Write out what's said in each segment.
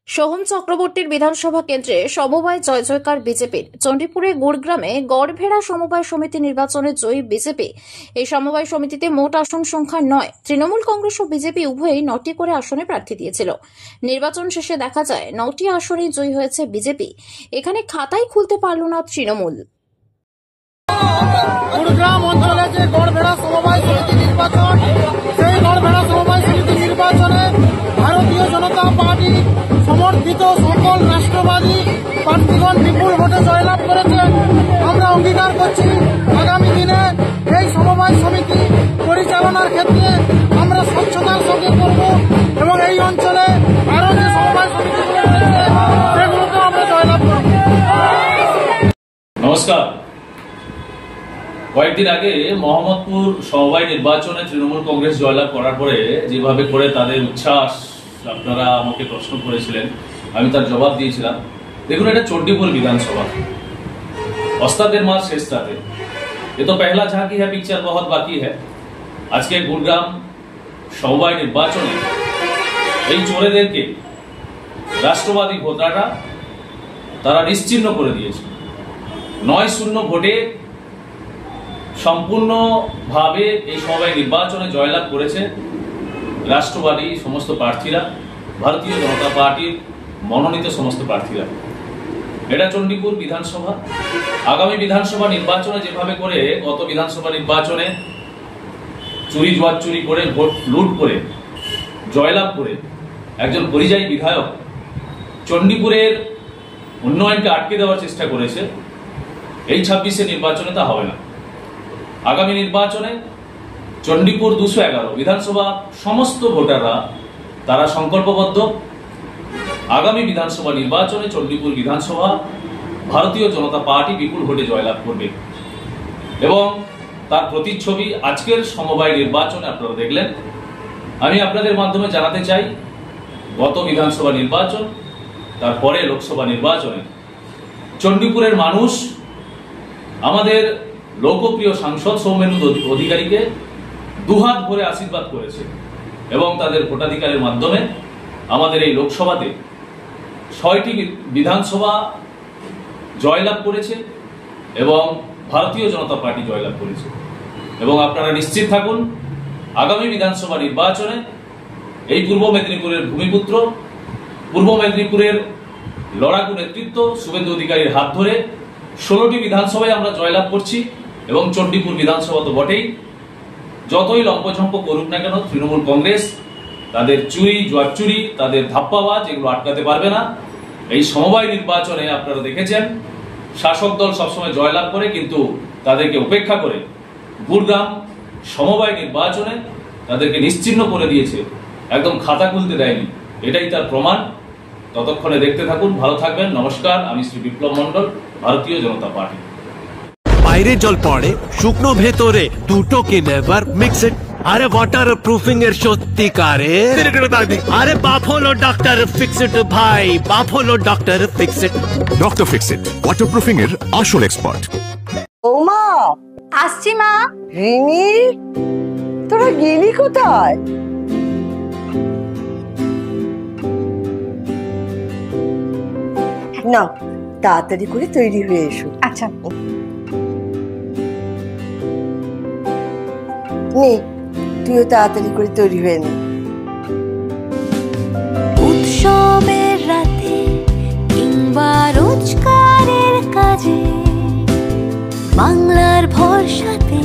সোহম চক্রবর্তীর বিধানসভা কেন্দ্রে সমবায় জয় জয়কার বিজেপির। চণ্ডীপুরে গুড়গ্রামে গড়ভেড়া সমবায় সমিতি নির্বাচনে জয়ী বিজেপি। এই সমবায় সমিতিতে মোট আসন সংখ্যা ৯। তৃণমূল কংগ্রেস ও বিজেপি উভয়ই ৯টি করে আসনে প্রার্থী দিয়েছিল। নির্বাচন শেষে দেখা যায় ৯টি আসনেই জয়ী হয়েছে বিজেপি। এখানে খাতাই খুলতে পারল না তৃণমূল। গুড়গ্রাম অঞ্চলে যে গড়ভেড়া সমবায় সমিতি নির্বাচন, সেই গড়ভেড়া সমবায় সমিতি নির্বাচনে ভারতীয় জনতা পার্টি সমর্থিত সকল রাষ্ট্রবাদী প্রার্থীগণ বিপুল ভোটে জয়লাভ করেছেন। আমরা অঙ্গীকার করছি আগামী দিনে এই সমবায় সমিতি পরিচালনার ক্ষেত্রে আমরা স্বচ্ছতার সঙ্গে করব এবং এই অঞ্চলে আরো যে সমবায় সমিতিগুলো রয়েছে সেগুলোকে আমরা জয়লাভ করব। নমস্কার। কয়েকদিন আগে মোহাম্মদপুর সমবায় নির্বাচনে তৃণমূল কংগ্রেস জয়লাভ করার পরে যেভাবে করে তাদের উচ্ছ্বাস আপনারা আমাকে প্রশ্ন করেছিলেন, আমি তার জবাব দিয়েছিলাম। দেখুন, এটা চণ্ডীপুর বিধানসভা, ওস্তাদের মার শেষ রাতে। ये तो पहला झांकी है, पिक्चर बहुत बाकी है। আজকে গুড়গ্রাম সমবায় নির্বাচনে এই চোরেদেরকে রাষ্ট্রবাদী ভোটাররা তারা নিশ্চিহ্ন করে দিয়েছে। ৯-০ ভোটে সম্পূর্ণভাবে এই সমবায় নির্বাচনে জয়লাভ করেছে রাষ্ট্রবাদী সমস্ত প্রার্থীরা, ভারতীয় জনতা পার্টির মনোনীত সমস্ত প্রার্থীরা। এটা চণ্ডীপুর বিধানসভা। আগামী বিধানসভা নির্বাচনে যেভাবে করে গত বিধানসভা নির্বাচনে চুরি জুয়াচুরি করে ভোট লুট করে জয়লাভ করে একজন পরিযায়ী বিধায়ক চণ্ডীপুরের উন্নয়নকে আটকে দেওয়ার চেষ্টা করেছে, এই ২৬শে নির্বাচনে তা হবে না। আগামী নির্বাচনে চণ্ডীপুর ২১১ বিধানসভা সমস্ত ভোটাররা তারা সংকল্পবদ্ধ। আগামী বিধানসভা নির্বাচনে চণ্ডীপুর বিধানসভা ভারতীয় জনতা পার্টি বিপুল ভোটে জয়লাভ করবে এবং তার প্রতিচ্ছবি আজকের সমবায় নির্বাচনে আপনারা দেখলেন। আমি আপনাদের মাধ্যমে জানাতে চাই, গত বিধানসভা নির্বাচন, তারপরে লোকসভা নির্বাচনে চণ্ডীপুরের মানুষ আমাদের লোকপ্রিয় সাংসদ সৌমেন্দু অধিকারীকে দুহাত ভরে আশীর্বাদ করেছে এবং তাদের ভোটাধিকারের মাধ্যমে আমাদের এই লোকসভাতে ৬টি বিধানসভা জয়লাভ করেছে এবং ভারতীয় জনতা পার্টি জয়লাভ করেছে। এবং আপনারা নিশ্চিত থাকুন, আগামী বিধানসভা নির্বাচনে এই পূর্ব মেদিনীপুরের ভূমিপুত্র, পূর্ব মেদিনীপুরের লড়াকু নেতৃত্ব শুভেন্দু অধিকারীর হাত ধরে ১৬টি বিধানসভায় আমরা জয়লাভ করছি এবং চণ্ডীপুর বিধানসভা তো বটেই। যতই লম্পঝম্প করুক না কেন তৃণমূল কংগ্রেস তাদের চুরি জুয়াচুরি, তাদের ধাপ্পাবাজ এগুলো আটকাতে পারবে না। এই সমবায় নির্বাচনে আপনারা দেখেছেন শাসক দল সবসময় জয়লাভ করে, কিন্তু তাদেরকে উপেক্ষা করে গুড়গ্রাম সমবায় নির্বাচনে তাদেরকে নিশ্চিহ্ন করে দিয়েছে, একদম খাতা খুলতে দেয়নি। এটাই তার প্রমাণ। ততক্ষণে দেখতে থাকুন, ভালো থাকবেন। নমস্কার, আমি শ্রী বিপ্লব মণ্ডল, ভারতীয় জনতা পার্টি। বাইরে জল পড়ে শুকনো ভেতরে দুটোকে নেভার মিক্স ইট। আরে ওয়াটার প্রুফিং এর সত্যিকারে আরে বাফলো ডক্টর ফিক্স ইট ভাই, Buffalo doctor fix it. Doctor fix it waterproofing এর আসল এক্সপার্ট। ওমা, আসছি মা। রিমি, তোরা গেলি কোথায়? না, তাড়াতাড়ি করে তৈরি হয়ে এসো। আচ্ছা। নে, তুইও তাড়াতাড়ি করে তৈরি হয়ে নে। উৎসবের রাতে কিংবা রোজকারের কাজে বাংলার ভরসাতে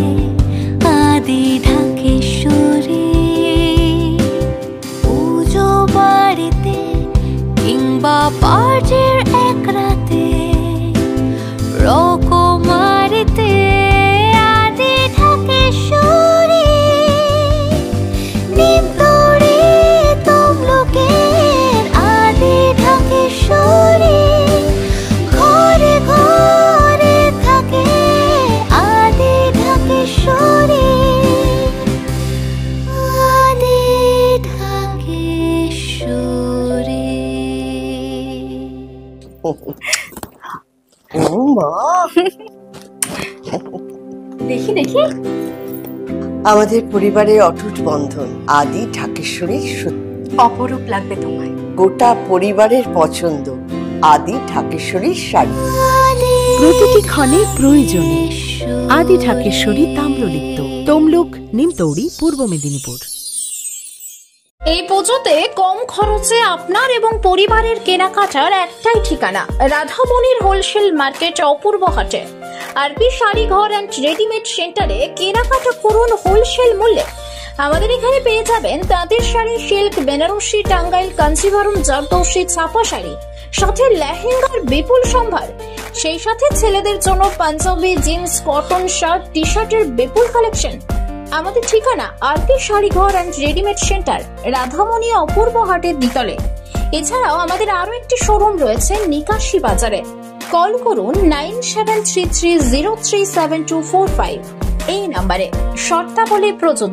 আদি ঢাকেশ্বরী, পুজো বাড়িতে কিংবা পার্টির এক রাতে রকমারিতে আদি ঢাকেশ্বরী, নিমতড়ে তমলুকের আদি ঢাকেশ্বরী, ঘরে ঘরে থাকে আদি ঢাকেশ্বরী, আদি ঢাকেশ্বরী। দেখি দেখি, আমাদের পরিবারের অটুট বন্ধন আদি ঢাকেশ্বরী। অপরূপ লাগবে তোমায়। গোটা পরিবারের পছন্দ আদি ঢাকেশ্বরীর শাড়ি। প্রতিটি ক্ষণে প্রয়োজনে আদি ঢাকেশ্বরী তাম্রলিপ্ত, তমলুক, নিমতৌড়ি, পূর্ব মেদিনীপুর। এই পুজোতে কম খরচে আপনার এবং পরিবারের কেনাকাটার একটাই ঠিকানা, রাধামণির হোলসেল মার্কেট, অপূর্ব হাটে। আরপি শাড়ি ঘর অ্যান্ড রেডিমেড সেন্টারে কেনাকাটা করুন হোলসেল মূল্যে। আমাদের এখানে পেয়ে যাবেন তাঁতের শাড়ি, সিল্ক, বেনারসি, টাঙ্গাইল, কাঞ্জিভারম, জারদৌসি, ছাপা শাড়ি, সাথে লেহেঙ্গার বিপুল সম্ভার। সেই সাথে ছেলেদের জন্য পাঞ্জাবি, জিন্স, কটন শার্ট, টি শার্টের বিপুল কালেকশন। আমাদের ঠিকানা আরপি শাড়ি ঘর অ্যান্ড রেডিমেড সেন্টার, রাধামণি, অপূর্ব হাটের দ্বিতলে। এছাড়াও আমাদের আরো একটি শোরুম রয়েছে নিকাশি বাজারে। কল করুন 9733037245 এই নাম্বারে। শর্তাবলী প্রযোজ্য।